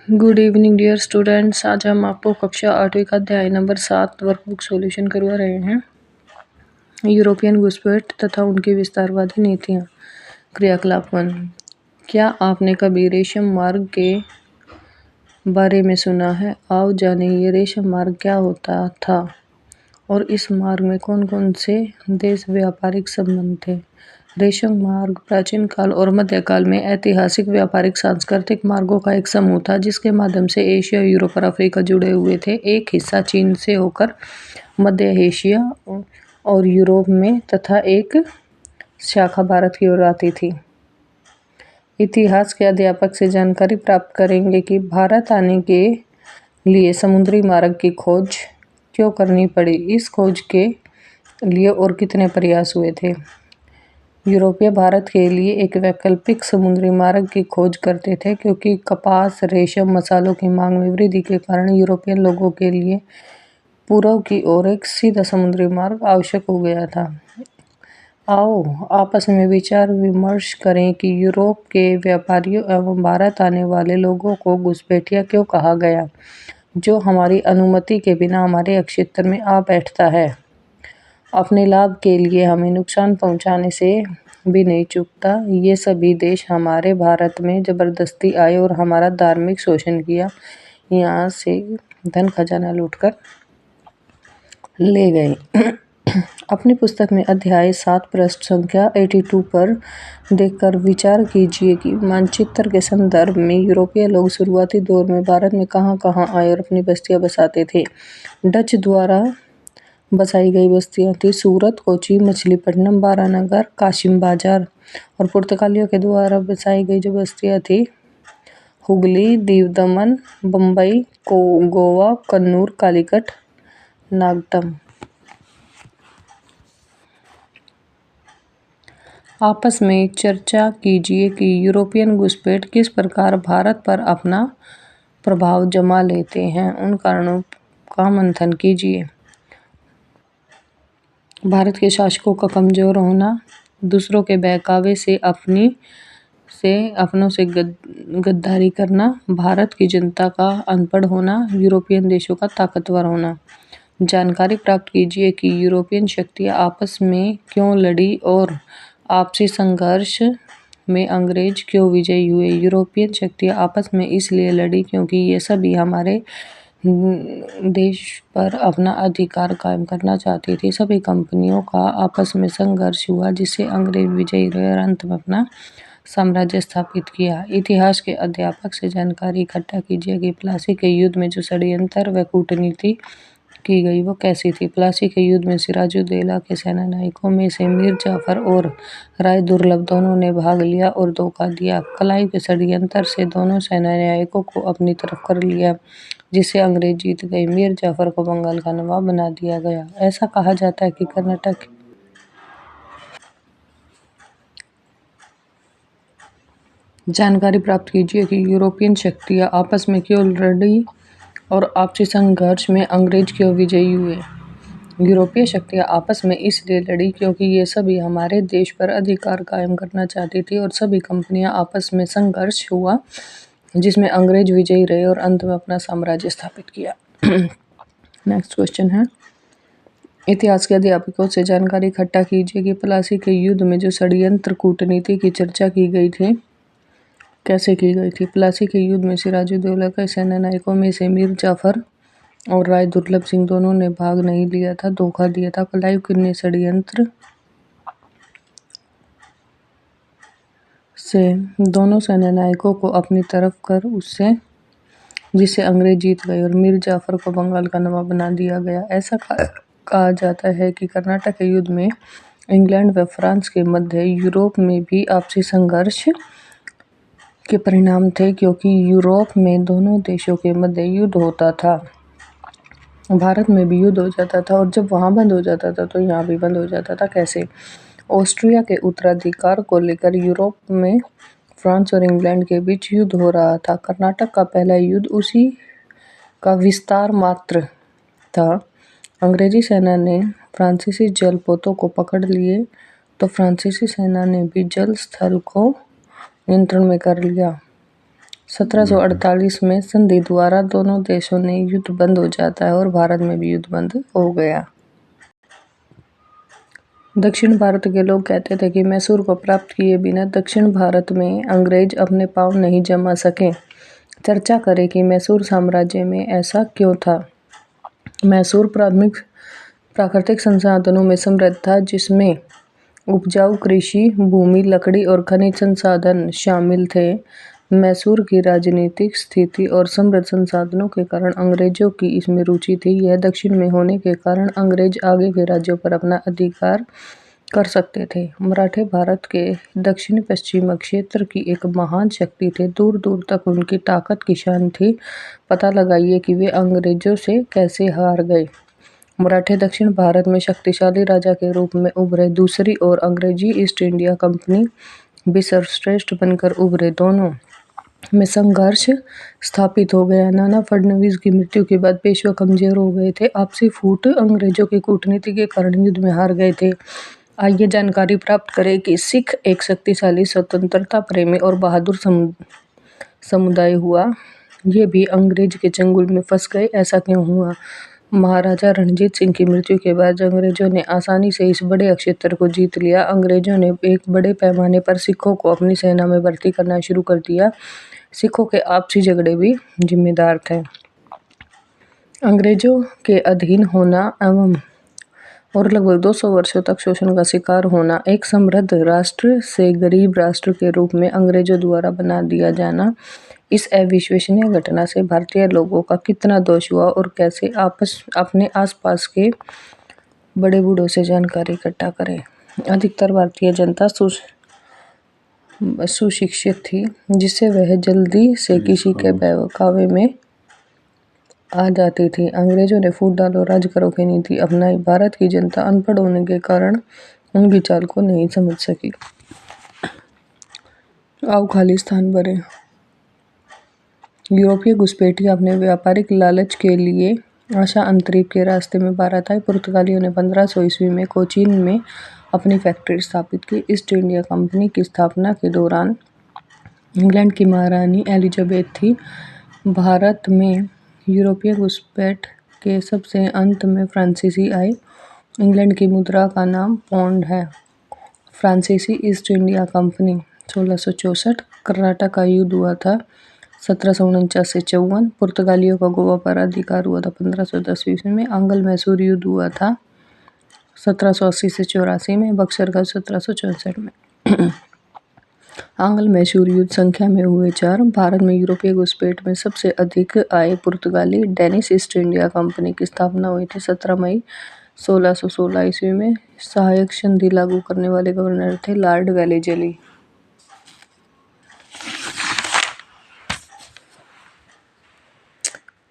Good evening dear students. आज हम आपको कक्षा 8वीं का अध्याय नंबर 7 वर्कबुक सॉल्यूशन करवा रहे हैं। यूरोपियन घुसपैठ तथा उनकी विस्तारवादी नीतियाँ। क्रियाकलाप 1। क्या आपने कभी रेशम मार्ग के बारे में सुना है? आओ जाने ये रेशम मार्ग क्या होता था और इस मार्ग में कौन कौन से देश व्यापारिक संबंध थे। रेशम मार्ग प्राचीन काल और मध्यकाल में ऐतिहासिक व्यापारिक सांस्कृतिक मार्गों का एक समूह था जिसके माध्यम से एशिया, यूरोप और अफ्रीका जुड़े हुए थे। एक हिस्सा चीन से होकर मध्य एशिया और यूरोप में तथा एक शाखा भारत की ओर आती थी। इतिहास के अध्यापक से जानकारी प्राप्त करेंगे कि भारत आने के लिए समुद्री मार्ग की खोज क्यों करनी पड़ी, इस खोज के लिए और कितने प्रयास हुए थे। यूरोपीय भारत के लिए एक वैकल्पिक समुद्री मार्ग की खोज करते थे क्योंकि कपास, रेशम, मसालों की मांग में वृद्धि के कारण यूरोपियन लोगों के लिए पूर्व की ओर एक सीधा समुद्री मार्ग आवश्यक हो गया था। आओ आपस में विचार विमर्श करें कि यूरोप के व्यापारियों एवं भारत आने वाले लोगों को घुसपैठिया क्यों कहा गया, जो हमारी अनुमति के बिना हमारे क्षेत्र में आ बैठता है, अपने लाभ के लिए हमें नुकसान पहुंचाने से भी नहीं चूकता। ये सभी देश हमारे भारत में जबरदस्ती आए और हमारा धार्मिक शोषण किया, यहाँ से धन खजाना लूटकर ले गए। अपनी पुस्तक में अध्याय 7 पृष्ठ संख्या 82 पर देखकर विचार कीजिए कि मानचित्र के संदर्भ में यूरोपीय लोग शुरुआती दौर में भारत में कहाँ कहाँ आए और अपनी बस्तियां बसाते थे। डच द्वारा बसाई गई बस्तियां थी सूरत, कोची, मछलीपट्टनम, बारानगर, काशिम बाजार। और पुर्तगालियों के द्वारा बसाई गई जो बस्तियां थी हुगली, दीव दमन, बम्बई, गोवा, कन्नूर, कालीकट, नागटम। आपस में चर्चा कीजिए कि यूरोपियन घुसपैठ किस प्रकार भारत पर अपना प्रभाव जमा लेते हैं, उन कारणों का मंथन कीजिए। भारत के शासकों का कमजोर होना, दूसरों के बहकावे से अपनों से गद्दारी करना, भारत की जनता का अनपढ़ होना, यूरोपियन देशों का ताकतवर होना। जानकारी प्राप्त कीजिए कि यूरोपियन शक्तियां आपस में क्यों लड़ी और आपसी संघर्ष में अंग्रेज क्यों विजयी हुए। यूरोपियन शक्तियां आपस में इसलिए लड़ी क्योंकि ये सभी हमारे देश पर अपना अधिकार कायम करना चाहती थी। सभी कंपनियों का आपस में संघर्ष हुआ जिससे अंग्रेज विजयी रहे और अंत में अपना साम्राज्य स्थापित किया। इतिहास के अध्यापक से जानकारी इकट्ठा कीजिए कि प्लासी के युद्ध में जो षड्यंत्र व कूटनीति की गई वो कैसी थी। प्लासी के युद्ध में सिराजुद्दौला के सेनानायकों में से मीर जाफर और राय दुर्लभ दोनों ने भाग लिया और धोखा दिया। क्लाइव के षड्यंत्र से दोनों सेनानायकों को अपनी तरफ कर लिया जिससे अंग्रेज जीत गए। मीर जाफर को बंगाल का नवाब बना दिया गया। ऐसा कहा जाता है कि कर्नाटक जानकारी प्राप्त कीजिए कि यूरोपियन शक्तियां आपस में क्यों लड़ी और आपसी संघर्ष में अंग्रेज क्यों विजयी हुए। यूरोपीय शक्तियां आपस में इसलिए लड़ी क्योंकि ये सभी हमारे देश पर अधिकार कायम करना चाहती थी और सभी कंपनियां आपस में संघर्ष हुआ जिसमें अंग्रेज विजयी रहे और अंत में अपना साम्राज्य स्थापित किया। नेक्स्ट क्वेश्चन है, इतिहास के अध्यापकों से जानकारी इकट्ठा कीजिए कि प्लासी के युद्ध में जो षड्यंत्र कूटनीति की चर्चा की गई थी कैसे की गई थी। प्लासी के युद्ध में सिराजुद्दौला के सेनानायकों में से मीर जाफर और राय दुर्लभ सिंह दोनों ने भाग नहीं लिया था, धोखा दिया था। क्लाइव ने षड्यंत्र से दोनों सेनानायकों को अपनी तरफ कर उससे जिससे अंग्रेज जीत गए और मीर जाफर को बंगाल का नवाब बना दिया गया। ऐसा कहा जाता है कि कर्नाटक के युद्ध में इंग्लैंड व फ्रांस के मध्य यूरोप में भी आपसी संघर्ष के परिणाम थे क्योंकि यूरोप में दोनों देशों के मध्य युद्ध होता था। भारत में भी युद्ध हो जाता था और जब वहाँ बंद हो जाता था तो यहाँ भी बंद हो जाता था। कैसे? ऑस्ट्रिया के उत्तराधिकार को लेकर यूरोप में फ्रांस और इंग्लैंड के बीच युद्ध हो रहा था। कर्नाटक का पहला युद्ध उसी का विस्तार मात्र था। अंग्रेजी सेना ने फ्रांसीसी जलपोतों को पकड़ लिए तो फ्रांसीसी सेना ने भी जल स्थल को नियंत्रण में कर लिया। 1748 में संधि द्वारा दोनों देशों ने युद्ध बंद हो जाता है और भारत में भी युद्ध बंद हो गया। दक्षिण भारत के लोग कहते थे कि मैसूर को प्राप्त किए बिना दक्षिण भारत में अंग्रेज अपने पांव नहीं जमा सके। चर्चा करें कि मैसूर साम्राज्य में ऐसा क्यों था। मैसूर प्राकृतिक संसाधनों में समृद्ध था, जिसमें उपजाऊ कृषि भूमि, लकड़ी और खनिज संसाधन शामिल थे। मैसूर की राजनीतिक स्थिति और समृद्ध संसाधनों के कारण अंग्रेजों की इसमें रुचि थी। यह दक्षिण में होने के कारण अंग्रेज आगे के राज्यों पर अपना अधिकार कर सकते थे। मराठे भारत के दक्षिण पश्चिम क्षेत्र की एक महान शक्ति थे। दूर दूर तक उनकी ताकत की शान थी। पता लगाइए कि वे अंग्रेजों से कैसे हार गए। मराठे दक्षिण भारत में शक्तिशाली राजा के रूप में उभरे। दूसरी ओर अंग्रेजी ईस्ट इंडिया कंपनी भी सर्वश्रेष्ठ बनकर उभरे। दोनों में संघर्ष स्थापित हो गया। नाना फडणवीस की मृत्यु के बाद पेशवा कमजोर हो गए थे। आपसी फूट अंग्रेजों की कूटनीति के कारण युद्ध में हार गए थे। आइए जानकारी प्राप्त करें कि सिख एक शक्तिशाली, स्वतंत्रता प्रेमी और बहादुर समुदाय हुआ। ये भी अंग्रेज के चंगुल में फंस गए। ऐसा क्यों हुआ? महाराजा रणजीत सिंह की मृत्यु के बाद अंग्रेजों ने आसानी से इस बड़े क्षेत्र को जीत लिया। अंग्रेजों ने एक बड़े पैमाने पर सिखों को अपनी सेना में भर्ती करना शुरू कर दिया। सिखों के आपसी झगड़े भी जिम्मेदार थे। अंग्रेजों के अधीन होना एवं और लगभग 200 वर्षों तक शोषण का शिकार होना, एक समृद्ध राष्ट्र से गरीब राष्ट्र के रूप में अंग्रेजों द्वारा बना दिया जाना, इस अविश्वसनीय घटना से भारतीय लोगों का कितना दोष हुआ और कैसे अपने आसपास के बड़े बूढ़ों से जानकारी इकट्ठा करें। अधिकतर भारतीय जनता सुशिक्षित थी, जिससे वह जल्दी से किसी के बहकावे में आ जाती थी। अंग्रेजों ने फूट डालो राज करो की नीति अपनाई। भारत की जनता अनपढ़ होने के कारण उनकी चाल को नहीं समझ सकी। आओ खाली स्थान भरें। यूरोपीय घुसपैठिए अपने व्यापारिक लालच के लिए आशा अंतरीप के रास्ते में भारत आए। पुर्तगालियों ने 1500 ईस्वी में कोचीन में अपनी फैक्ट्री स्थापित की। ईस्ट इंडिया कंपनी की स्थापना के दौरान इंग्लैंड की महारानी एलिजाबेथ थी। भारत में यूरोपीय घुसपैठ के सबसे अंत में फ्रांसीसी आए। इंग्लैंड की मुद्रा का नाम पौंड है। फ्रांसीसी ईस्ट इंडिया कंपनी 1664। कर्नाटक का युद्ध हुआ था 1749 से 54। पुर्तगालियों का गोवा पर अधिकार हुआ था 1510 ईस्वी में। आंग्ल मैसूर युद्ध हुआ था 1780 से 84 में। बक्सर का 1764 में। आंग्ल मैसूर युद्ध संख्या में हुए 4। भारत में यूरोपीय घुसपैठ में सबसे अधिक आए पुर्तगाली। डेनिश ईस्ट इंडिया कंपनी की स्थापना हुई थी 17 मई 1616 ईस्वी में। सहायक संधि लागू करने वाले गवर्नर थे लॉर्ड वेलेजली।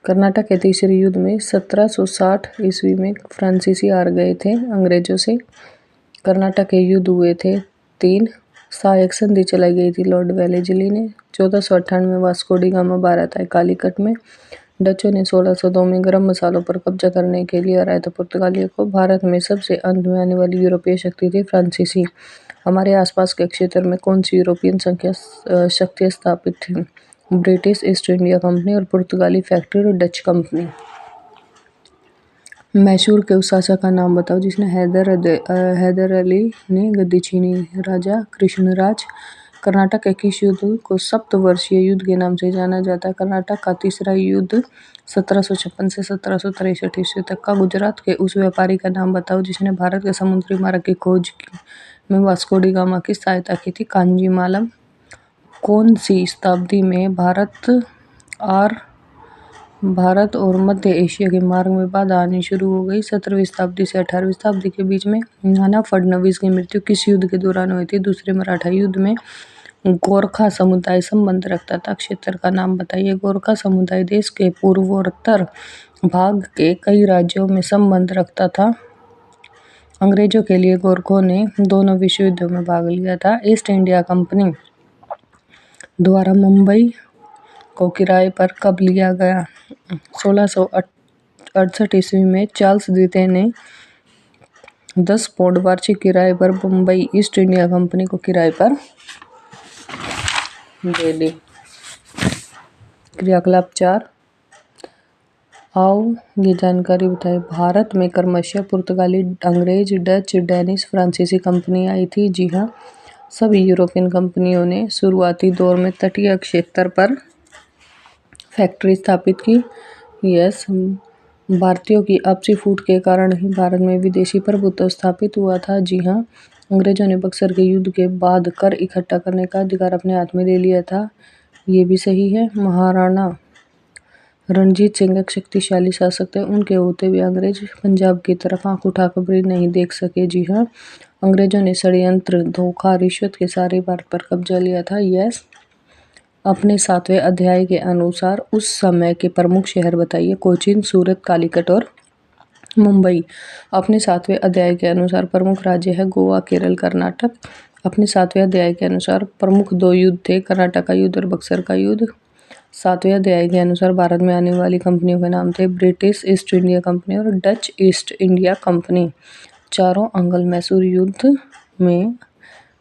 कर्नाटक के तीसरे युद्ध में 1760 ईस्वी में फ्रांसीसी हार गए थे अंग्रेजों से। कर्नाटक के युद्ध हुए थे 3। सहायक संधि चलाई गई थी लॉर्ड वेलेजली ने। 1498 में वास्को डी गामा भारत आए कालीकट में। डचों ने 1602 में गरम मसालों पर कब्जा करने के लिए हराया था पुर्तगालियों को। भारत में सबसे अंत में आने वाली यूरोपीय शक्ति थी फ्रांसीसी। हमारे आसपास के क्षेत्र में कौन सी यूरोपियन शक्तियाँ स्थापित थी? ब्रिटिश ईस्ट इंडिया कंपनी और पुर्तगाली फैक्ट्री और डच कंपनी। मैसूर के उस शासक का नाम बताओ जिसने हैदर अली ने गद्दी छीनी। राजा कृष्णराज। कर्नाटक के किस युद्ध को सप्तवर्षीय युद्ध के नाम से जाना जाता है? कर्नाटक का तीसरा युद्ध 1756 से 1763 ईस्वी तक का। गुजरात के उस व्यापारी का नाम बताओ जिसने भारत के समुद्री मार्ग की खोज में वास्को डी गामा की सहायता की थी? कांजी मालम। कौन सी शताब्दी में भारत और मध्य एशिया के मार्ग में बाधा आनी शुरू हो गई? 17वीं शताब्दी से 18वीं शताब्दी के बीच में। नाना फडणवीस की मृत्यु किस युद्ध के दौरान हुई थी? दूसरे मराठा युद्ध में। गोरखा समुदाय संबंध रखता था। क्षेत्र का नाम बताइए। गोरखा समुदाय देश के पूर्वोत्तर भाग के कई राज्यों में संबंध रखता था। अंग्रेजों के लिए गोरखों ने दोनों विश्व युद्धों में भाग लिया था। ईस्ट इंडिया कंपनी द्वारा मुंबई को किराए पर कब लिया गया? 1668 ईस्वी में चार्ल्स द्वितीय ने 10 पाउंड वार्षिक किराए पर मुंबई ईस्ट इंडिया कंपनी को किराए पर दे दी। क्रियाकलाप 4। आओ ये जानकारी बताए। भारत में क्रमशः पुर्तगाली, अंग्रेज, डच, डेनिश, फ्रांसीसी कंपनी आई थी। जी हाँ, सभी यूरोपियन कंपनियों ने शुरुआती दौर में तटीय क्षेत्र पर फैक्ट्री स्थापित की। यस, भारतीयों की आपसी फूट के कारण ही भारत में विदेशी प्रभुत्व स्थापित हुआ था। जी हाँ, अंग्रेजों ने बक्सर के युद्ध के बाद कर इकट्ठा करने का अधिकार अपने हाथ में ले लिया था। ये भी सही है। महाराणा रणजीत सिंह एक शक्तिशाली शासक थे। उनके होते हुए अंग्रेज पंजाब की तरफ आंख उठाकर भी नहीं देख सके। जी हाँ, अंग्रेजों ने षड्यंत्र, धोखा, रिश्वत के सारे भारत पर कब्जा लिया था। यस, अपने 7वें अध्याय के अनुसार उस समय के प्रमुख शहर बताइए। कोचीन, सूरत, कालीकट और मुंबई। अपने 7वें अध्याय के अनुसार प्रमुख राज्य है गोवा, केरल, कर्नाटक। अपने 7वें अध्याय के अनुसार प्रमुख 2 युद्ध थे, कर्नाटक का युद्ध और बक्सर का युद्ध। 7वें अध्याय के अनुसार भारत में आने वाली कंपनियों के नाम थे ब्रिटिश ईस्ट इंडिया कंपनी और डच ईस्ट इंडिया कंपनी। चारों अंग्ल मैसूर युद्ध में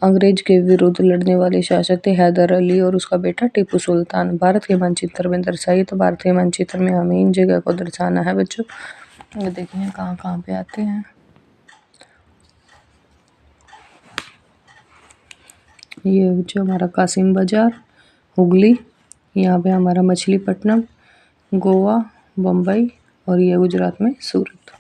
अंग्रेज के विरुद्ध लड़ने वाले शासक थे हैदर अली और उसका बेटा टीपू सुल्तान। भारत के मानचित्र में दर्शाइए। तो भारतीय मानचित्र में हमें इन जगह को दर्शाना है बच्चों। ये देखिए कहाँ कहाँ पे आते हैं। ये जो हमारा कासिम बाजार, हुगली, यहाँ पे हमारा मछलीपट्टनम, गोवा, बम्बई और ये गुजरात में सूरत।